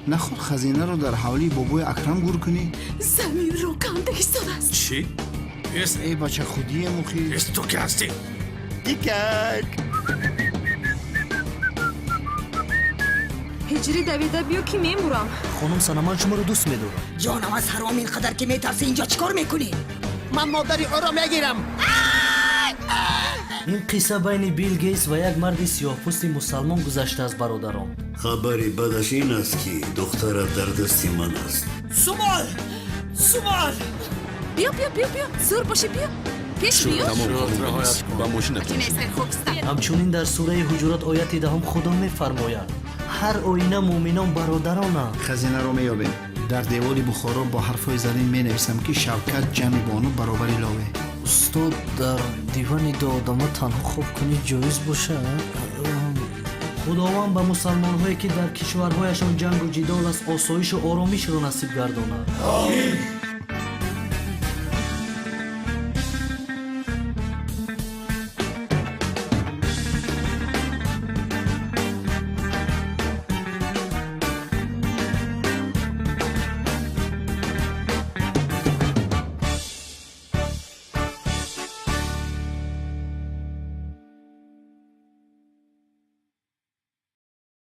наход хазинаро дар ҳавлии бобои Акрам гур кунӣ? заминро канда истод аст. چی؟ эй бача худие мухи. تو که هستی؟ дикак ҳиҷри давида биё ки мемурам. خانم سنمان شما رو دوست میدارم. جانم از حرام اینقدر که میترسی اینجا چیکار میکنی؟ من مادری او را میگیرم. این قصه بین بیل گیتس و یک مرد سیاه‌پوست مسلمان گذشته است برادران. خبری بدش این است که دختر در دست من است. سومال биё зур боши биё пеш биё. با ماشین همچنین در سوره حجرات آیت دهم خدا میفرماید هر آینه مؤمنان برادرانند. хазинаро меёбем. дар девори бухоро бо ҳарфҳои занин менависам ки шавкат ҷамъи бону баробари лове. استاد در دیوان دو آدم‌ها تنها خوب کنی جایز باشه؟ خداوند به مسلمان هایی که در کشورهایشان جنگ و جدال است آسایش و آرامش را نصیب گرداند. آمین.